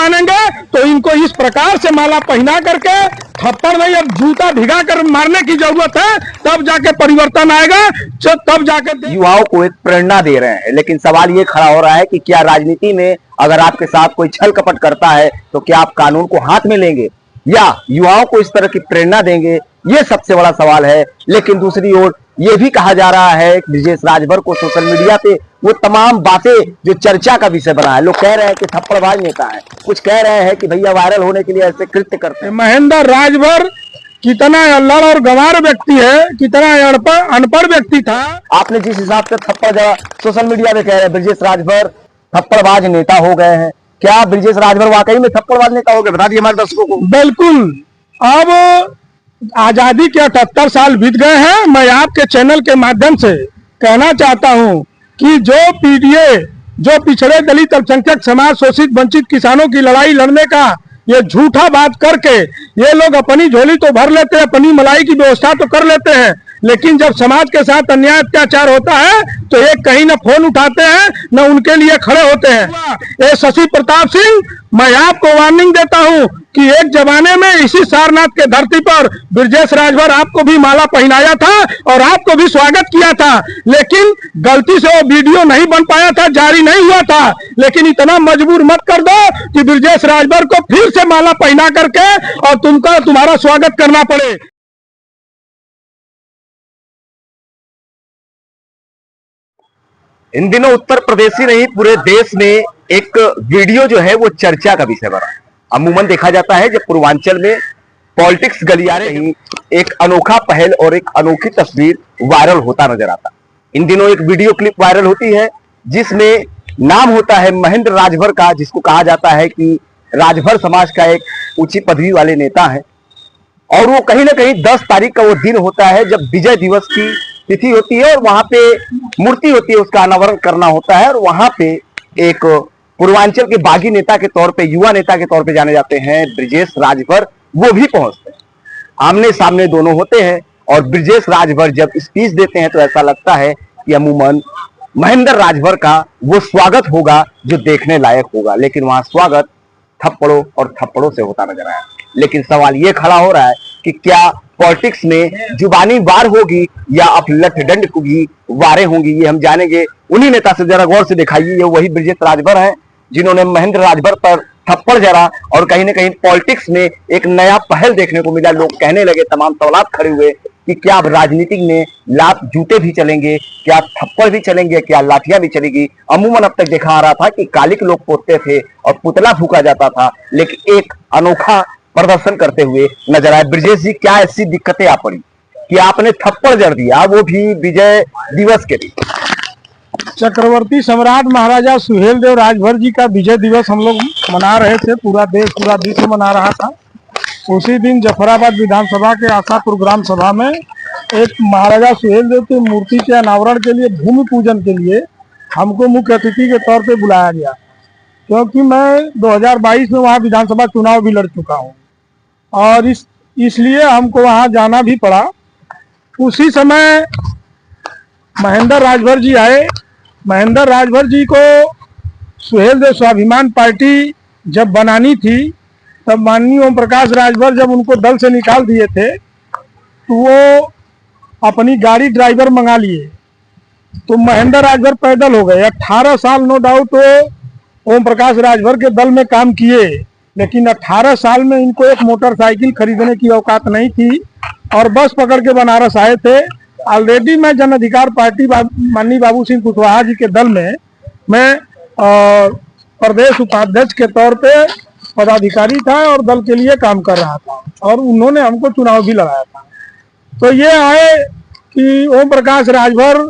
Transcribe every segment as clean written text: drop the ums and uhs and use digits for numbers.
मानेंगे तो इनको इस प्रकार से माला पहना करके थप्पड़ नहीं, अब जूता भिगा कर मारने की जरूरत है, तब जाके परिवर्तन आएगा, तब जाके युवाओं को एक प्रेरणा दे रहे हैं। लेकिन सवाल ये खड़ा हो रहा है कि क्या राजनीति में अगर आपके साथ कोई छल कपट करता है तो क्या आप कानून को हाथ में लेंगे या युवाओं को इस तरह की प्रेरणा देंगे, ये सबसे बड़ा सवाल है। लेकिन दूसरी ओर ये भी कहा जा रहा है कि ब्रजेश राजभर को सोशल मीडिया पे वो तमाम बातें जो चर्चा का विषय बना है, लोग कह रहे हैं कि थप्पड़बाज नेता है, कुछ कह रहे हैं कि भैया वायरल होने के लिए ऐसे कृत्य करते हैं। महेंद्र राजभर कितना अल्लड़ और गंवार व्यक्ति है, कितना अनपढ़ व्यक्ति था। आपने जिस हिसाब से थप्पड़ सोशल मीडिया पे कह रहे हैं ब्रजेश राजभर थप्पड़बाज नेता हो गए हैं, क्या ब्रजेश राजभर वाकई में थप्पड़बाज नेता हो गए? बता दिए हमारे दर्शकों को। बिल्कुल, अब आजादी के 78 साल बीत गए हैं। मैं आपके चैनल के माध्यम से कहना चाहता हूं कि जो पीडीए, जो पिछड़े दलित अल्पसंख्यक समाज, शोषित वंचित किसानों की लड़ाई लड़ने का ये झूठा बात करके ये लोग अपनी झोली तो भर लेते हैं, अपनी मलाई की व्यवस्था तो कर लेते हैं, लेकिन जब समाज के साथ अन्याय अत्याचार होता है तो ये कहीं न फोन उठाते हैं न उनके लिए खड़े होते हैं। ये शशि प्रताप सिंह, मैं आपको वार्निंग देता हूं कि एक जमाने में इसी सारनाथ के धरती पर ब्रजेश राजभर आपको भी माला पहनाया था और आपको भी स्वागत किया था, लेकिन गलती से वो वीडियो नहीं बन पाया था, जारी नहीं हुआ था। लेकिन इतना मजबूर मत कर दो कि ब्रजेश राजभर को फिर से माला पहना करके और तुम्हारा स्वागत करना पड़े। इन दिनों उत्तर प्रदेश ही नहीं पूरे देश में एक वीडियो जो है वो चर्चा का विषय बना है। अमूमन देखा जाता है जब पूर्वांचल में पॉलिटिक्स गलियारे ही एक अनोखा पहल और एक अनोखी तस्वीर वायरल होता नजर आता। इन दिनों एक वीडियो क्लिप वायरल होती है जिसमें नाम होता है महेंद्र राजभर का, जिसको कहा जाता है कि राजभर समाज का एक ऊंची पदवी वाले नेता है। और वो कहीं ना कहीं 10 तारीख का वो दिन होता है जब विजय दिवस की तिथि होती है और वहां पे मूर्ति होती है, उसका अनावरण करना होता है। और वहां पे एक पूर्वांचल के बागी नेता के तौर पे, युवा नेता के तौर पे जाने जाते हैं ब्रजेश राजभर, वो भी पहुंचते हैं। आमने सामने दोनों होते हैं और ब्रजेश राजभर जब स्पीच देते हैं तो ऐसा लगता है कि अमूमन महेंद्र राजभर का वो स्वागत होगा जो देखने लायक होगा, लेकिन वहां स्वागत थप्पड़ों और थप्पड़ों से होता नजर आया। लेकिन सवाल ये खड़ा हो रहा है कि क्या पॉलिटिक्स में जुबानी वार होगी या अपलठ दंड की वारें होंगी, ये हम जानेंगे उन्हीं नेता से। जरा गौर से दिखाइए, ये वही ब्रजेश राजभर हैं जिन्होंने महेंद्र राजभर पर थप्पड़ जड़ा और कहीं ना कहीं पॉलिटिक्स में एक नया पहल देखने को मिला। लोग कहने लगे, तमाम सवालात खड़े हुए कि क्या अब राजनीति में लात जूते भी चलेंगे, क्या थप्पड़ भी चलेंगे, क्या लाठियां भी चलेगी। अमूमन अब तक देखा आ रहा था कि कालिक लोग पोतते थे और पुतला फूका जाता था, लेकिन एक अनोखा प्रदर्शन करते हुए नजर आए। ब्रजेश जी, क्या ऐसी दिक्कतें आ पड़ी कि आपने थप्पड़ जड़ दिया, वो भी विजय दिवस के दिन? चक्रवर्ती सम्राट महाराजा सुहेलदेव राजभर जी का विजय दिवस हम लोग मना रहे थे, पूरा देश पूरा विश्व मना रहा था। उसी दिन जफराबाद विधानसभा के आशापुर ग्राम सभा में एक महाराजा सुहेलदेव की मूर्ति के अनावरण के लिए, भूमि पूजन के लिए हमको मुख्य अतिथि के तौर पे बुलाया गया, क्योंकि मैं 2022 में वहाँ विधानसभा चुनाव भी लड़ चुका हूँ और इसलिए हमको वहाँ जाना भी पड़ा। उसी समय महेंद्र राजभर जी आए। महेंद्र राजभर जी को सुहेलदेव स्वाभिमान पार्टी जब बनानी थी तब माननीय ओम प्रकाश राजभर जब उनको दल से निकाल दिए थे तो वो अपनी गाड़ी ड्राइवर मंगा लिए, तो महेंद्र राजभर पैदल हो गए। 18 साल नो डाउट वो ओम प्रकाश राजभर के दल में काम किए, लेकिन 18 साल में इनको एक मोटरसाइकिल खरीदने की औकात नहीं थी और बस पकड़ के बनारस आए थे। ऑलरेडी मैं जन अधिकार पार्टी माननीय बाबू सिंह कुशवाहा जी के दल में मैं प्रदेश उपाध्यक्ष के तौर पे पदाधिकारी था और दल के लिए काम कर रहा था और उन्होंने हमको चुनाव भी लड़ाया था। तो ये आए कि ओम प्रकाश राजभर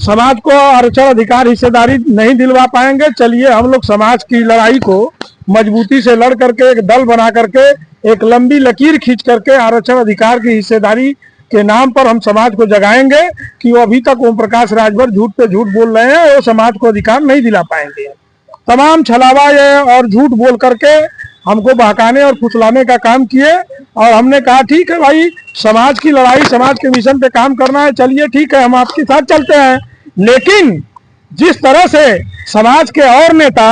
समाज को आरक्षण अधिकार हिस्सेदारी नहीं दिलवा पाएंगे, चलिए हम लोग समाज की लड़ाई को मजबूती से लड़ करके एक दल बना करके एक लंबी लकीर खींच करके आरक्षण अधिकार की हिस्सेदारी के नाम पर हम समाज को जगाएंगे कि वो अभी तक ओम प्रकाश राजभर झूठ पे झूठ बोल रहे हैं, वो समाज को अधिकार नहीं दिला पाएंगे। तमाम छलावा और झूठ बोल करके हमको बहकाने और फुसलाने का काम किए और हमने कहा ठीक है भाई, समाज की लड़ाई, समाज के मिशन पे काम करना है, चलिए ठीक है हम आपके साथ चलते हैं। लेकिन जिस तरह से समाज के और नेता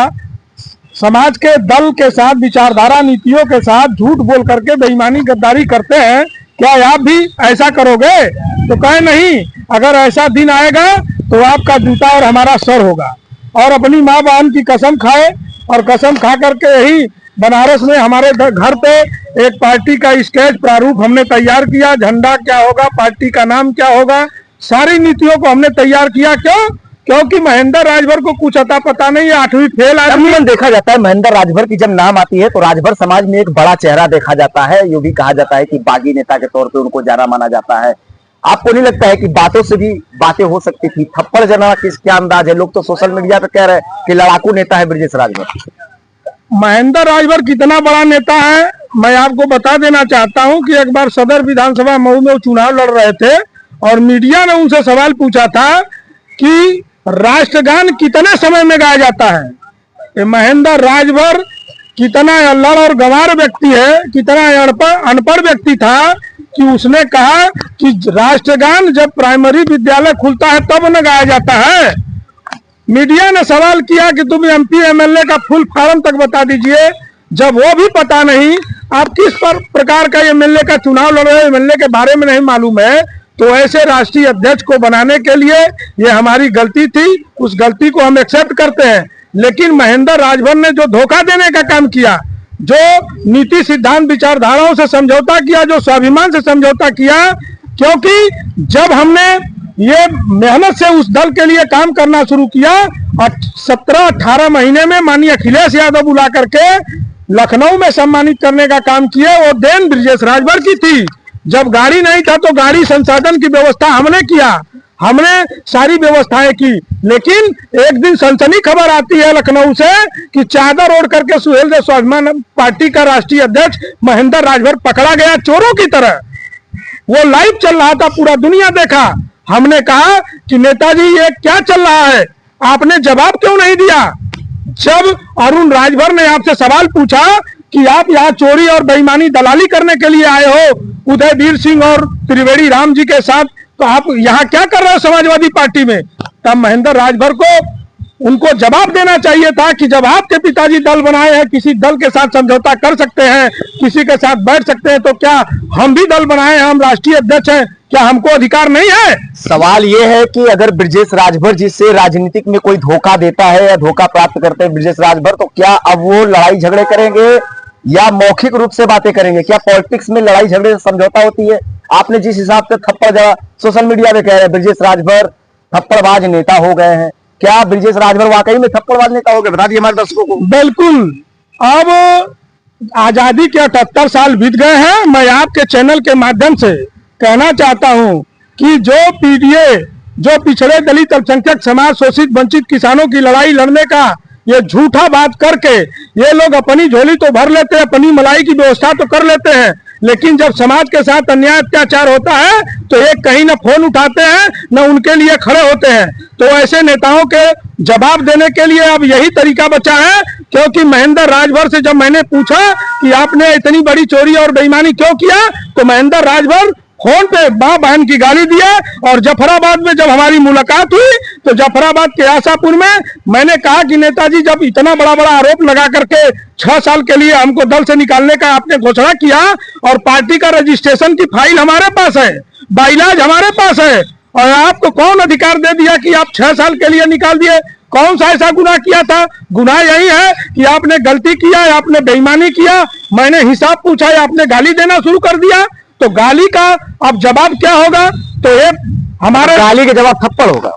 समाज के दल के साथ, विचारधारा नीतियों के साथ झूठ बोल करके बेईमानी गद्दारी करते हैं, क्या आप भी ऐसा करोगे? तो कहे नहीं, अगर ऐसा दिन आएगा तो आपका जूता और हमारा सर होगा। और अपनी माँ बहन की कसम खाए, और कसम खा करके यही बनारस में हमारे घर पे एक पार्टी का स्केच प्रारूप हमने तैयार किया, झंडा क्या होगा, पार्टी का नाम क्या होगा, सारी नीतियों को हमने तैयार किया। क्यों? क्योंकि महेंद्र राजभर को कुछ अता पता नहीं है, 8वीं फेल आदमी। देखा जाता है महेंद्र राजभर की जब नाम आती है तो राजभर समाज में एक बड़ा चेहरा देखा जाता है। ये भी कहा जाता है कि बागी नेता के तौर पे उनको जाना माना जाता है। आपको नहीं लगता है कि बातों से भी बातें हो सकती थी? थप्पड़ जना किस क्या अंदाज है? लोग तो सोशल मीडिया पे कह रहे हैं कि लड़ाकू नेता है ब्रजेश राजभर। महेंद्र राजभर कितना बड़ा नेता है मैं आपको बता देना चाहता हूं कि एक बार सदर विधानसभा मऊ में चुनाव लड़ रहे थे और मीडिया ने उनसे सवाल पूछा था कि राष्ट्रगान कितने समय में गाया जाता है। ये महेंद्र राजभर कितना अल्लड़ और गंवार व्यक्ति है, कितना अनपढ़ व्यक्ति था कि उसने कहा कि राष्ट्रगान जब प्राइमरी विद्यालय खुलता है तब न गाया जाता है। मीडिया ने सवाल किया कि तुम एमपी एमएलए का फुल फॉर्म तक बता दीजिए। जब वो भी पता नहीं, आप किस प्रकार का एमएलए का चुनाव लड़ रहे हो, एमएलए के बारे में नहीं मालूम है, तो ऐसे राष्ट्रीय अध्यक्ष को बनाने के लिए ये हमारी गलती थी, उस गलती को हम एक्सेप्ट करते हैं। लेकिन महेंद्र राजभर ने जो धोखा देने का काम किया, जो नीति सिद्धांत विचारधाराओं से समझौता किया, जो स्वाभिमान से समझौता किया, क्योंकि जब हमने ये मेहनत से उस दल के लिए काम करना शुरू किया, 17-18 महीने में माननीय अखिलेश यादव बुला करके लखनऊ में सम्मानित करने का काम किए, वो देन ब्रजेश राजभर की थी। जब गाड़ी नहीं था तो गाड़ी संसाधन की व्यवस्था हमने किया, हमने सारी व्यवस्थाएं की। लेकिन एक दिन सनसनी खबर आती है लखनऊ से कि चादर ओढ़ करके सुहेलदेव स्वाभिमान पार्टी का राष्ट्रीय अध्यक्ष महेंद्र राजभर पकड़ा गया चोरों की तरह। वो लाइव चल रहा था, पूरा दुनिया देखा। हमने कहा कि नेताजी ये क्या चल रहा है, आपने जवाब क्यों नहीं दिया? जब अरुण राजभर ने आपसे सवाल पूछा कि आप यहाँ चोरी और बेईमानी दलाली करने के लिए आए हो उदयवीर सिंह और त्रिवेणी राम जी के साथ, तो आप यहाँ क्या कर रहे हो समाजवादी पार्टी में? तब महेंद्र राजभर को उनको जवाब देना चाहिए था कि जब आपके पिताजी दल बनाए हैं, किसी दल के साथ समझौता कर सकते हैं, किसी के साथ बैठ सकते हैं, तो क्या हम भी दल बनाए हैं, हम राष्ट्रीय अध्यक्ष हैं, क्या हमको अधिकार नहीं है? सवाल ये है कि अगर ब्रजेश राजभर जी से राजनीतिक में कोई धोखा देता है या धोखा प्राप्त करते हैं ब्रजेश राजभर, तो क्या अब वो लड़ाई झगड़े करेंगे या मौखिक रूप से बातें करेंगे? क्या पॉलिटिक्स में लड़ाई झगड़े से समझौता होती है? आपने जिस हिसाब से थप्पड़ जड़ा सोशल मीडिया पे कह रहे हैं ब्रजेश राजभर थप्पड़बाज नेता हो गए हैं, क्या ब्रजेश राजभर वाकई में थप्पड़बाज नेता हो गए? बता दिए हमारे दर्शकों को। बिल्कुल। अब आजादी के 78 साल बीत गए हैं। मैं आपके चैनल के माध्यम से कहना चाहता हूं कि जो पीडीए, जो पिछड़े दलित अल्पसंख्यक समाज, शोषित वंचित किसानों की लड़ाई लड़ने का ये झूठा बात करके ये लोग अपनी झोली तो भर लेते हैं, अपनी मलाई की व्यवस्था तो कर लेते हैं, लेकिन जब समाज के साथ अन्याय अत्याचार होता है तो एक कहीं न फोन उठाते हैं न उनके लिए खड़े होते हैं। तो ऐसे नेताओं के जवाब देने के लिए अब यही तरीका बचा है। क्योंकि महेंद्र राजभर से जब मैंने पूछा कि आपने इतनी बड़ी चोरी और बेईमानी क्यों किया, तो महेंद्र राजभर फोन पे मां बहन की गाली दिया। और जफराबाद में जब हमारी मुलाकात हुई तो जफराबाद के आशापुर में मैंने कहा कि नेताजी जब इतना बड़ा बड़ा आरोप लगा करके 6 साल के लिए हमको दल से निकालने का आपने घोषणा किया और पार्टी का रजिस्ट्रेशन की फाइल हमारे पास है, बाइलाज हमारे पास है, और आपको कौन अधिकार दे दिया कि आप 6 साल के लिए निकाल दिए? कौन सा ऐसा गुनाह किया था? गुनाह यही है कि आपने गलती किया, आपने बेईमानी किया, मैंने हिसाब पूछा, आपने गाली देना शुरू कर दिया। तो गाली का अब जवाब क्या होगा? तो ये हमारे गाली के जवाब थप्पड़ होगा।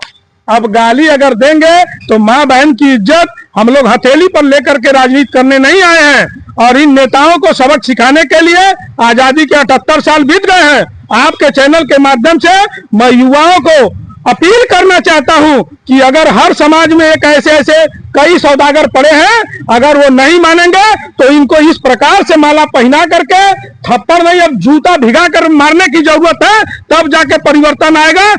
अब गाली अगर देंगे तो माँ बहन की इज्जत हम लोग हथेली पर लेकर के राजनीति करने नहीं आए हैं। और इन नेताओं को सबक सिखाने के लिए आजादी के 78 साल बीत गए हैं। आपके चैनल के माध्यम से मैं युवाओं को अपील करना चाहता हूं कि अगर हर समाज में एक ऐसे कई सौदागर पड़े हैं, अगर वो नहीं मानेंगे तो इनको इस प्रकार से माला पहना करके थप्पड़ नहीं, अब जूता भिगा कर मारने की जरूरत है, तब जाके परिवर्तन आएगा,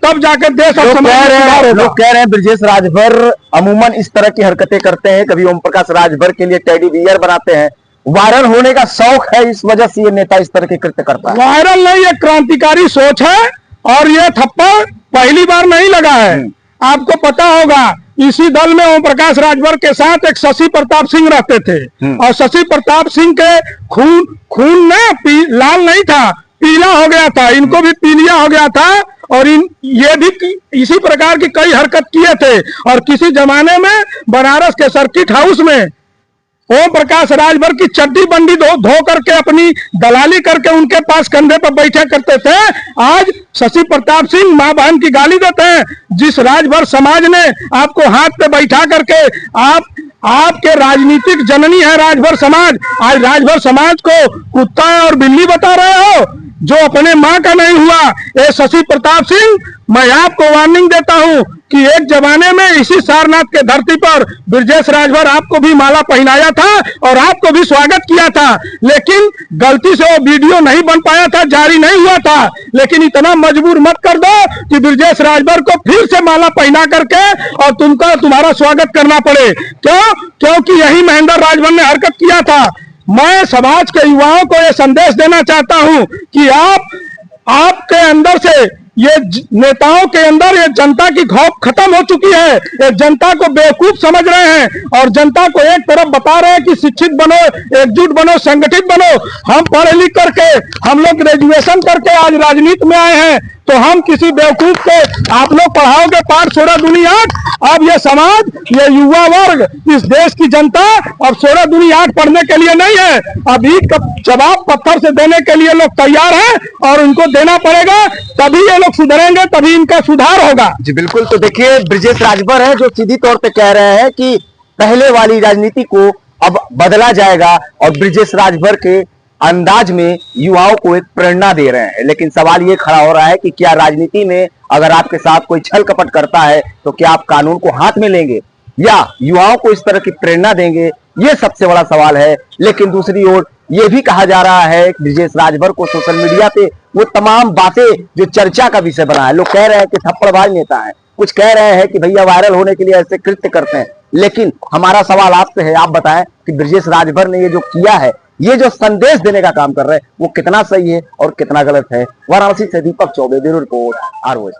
तब जाके देश और समाज। लोग कह रहे हैं ब्रजेश राजभर अमूमन इस तरह की हरकतें करते हैं, कभी ओम प्रकाश राजभर के लिए टेडी बियर बनाते हैं, वायरल होने का शौक है, इस वजह से ये नेता इस तरह के कृत्य करता है। वायरल नहीं, ये क्रांतिकारी सोच है। और ये थप्पड़ पहली बार नहीं लगा है। आपको पता होगा इसी दल में ओम प्रकाश राजभर के साथ एक शशि प्रताप सिंह रहते थे। और शशि प्रताप सिंह के खून में लाल नहीं था, पीला हो गया था, इनको भी पीलिया हो गया था। और ये भी इसी प्रकार की कई हरकत किए थे। और किसी जमाने में बनारस के सर्किट हाउस में ओम प्रकाश राजभर की चड्डी बंडी धो करके अपनी दलाली करके उनके पास कंधे पर बैठे करते थे। आज शशि प्रताप सिंह मां बहन की गाली देते हैं। जिस राजभर समाज ने आपको हाथ पे बैठा करके आपके राजनीतिक जननी है राजभर समाज, आज राजभर समाज को कुत्ता और बिल्ली बता रहे हो जो अपने मां का नहीं हुआ। ये शशि प्रताप सिंह, मैं आपको वार्निंग देता हूं कि एक जमाने में इसी सारनाथ के धरती पर ब्रजेश राजभर आपको भी माला पहनाया था और आपको भी स्वागत किया था, लेकिन गलती से वो वीडियो नहीं बन पाया था, जारी नहीं हुआ था। लेकिन इतना मजबूर मत कर दो कि ब्रजेश राजभर को फिर से माला पहना करके और तुम्हारा स्वागत करना पड़े। क्योंकि यही महेंद्र राजभर ने हरकत किया था। मैं समाज के युवाओं को यह संदेश देना चाहता हूं कि आपके अंदर से, ये नेताओं के अंदर ये जनता की खौफ खत्म हो चुकी है। ये जनता को बेवकूफ समझ रहे हैं और जनता को एक तरफ बता रहे हैं कि शिक्षित बनो, एकजुट बनो, संगठित बनो। हम पढ़े लिख करके, हम लोग ग्रेजुएशन करके आज राजनीति में आए हैं, तो हम किसी बेवकूफ को आप लोग पढ़ाओगे पाठ 16 दूनी 8। अब ये समाज, ये युवा वर्ग, इस देश की जनता अब 16 दूनी 8 पढ़ने के लिए नहीं है। अब ईंट का जवाब पत्थर से देने के लिए लोग तैयार हैं और उनको देना पड़ेगा, तभी ये लोग सुधरेंगे, तभी इनका सुधार होगा। जी बिल्कुल। तो देखिए, ब्रजेश राजभर है जो सीधी तौर पे कह रहे हैं कि पहले वाली राजनीति को अब बदला जाएगा और ब्रजेश राजभर के अंदाज में युवाओं को एक प्रेरणा दे रहे हैं। लेकिन सवाल ये खड़ा हो रहा है कि क्या राजनीति में अगर आपके साथ कोई छल कपट करता है तो क्या आप कानून को हाथ में लेंगे या युवाओं को इस तरह की प्रेरणा देंगे? ये सबसे बड़ा सवाल है। लेकिन दूसरी ओर ये भी कहा जा रहा है कि ब्रजेश राजभर को सोशल मीडिया पे वो तमाम बातें जो चर्चा का विषय बना है, लोग कह रहे हैं कि थप्पड़बाज नेता है, कुछ कह रहे हैं कि भैया वायरल होने के लिए ऐसे कृत्य करते हैं। लेकिन हमारा सवाल आपसे है, आप बताएं कि ब्रजेश राजभर ने ये जो किया है, ये जो संदेश देने का काम कर रहे हैं, वो कितना सही है और कितना गलत है। वाराणसी से दीपक चौबे, ब्यूरो रिपोर्ट, ROS।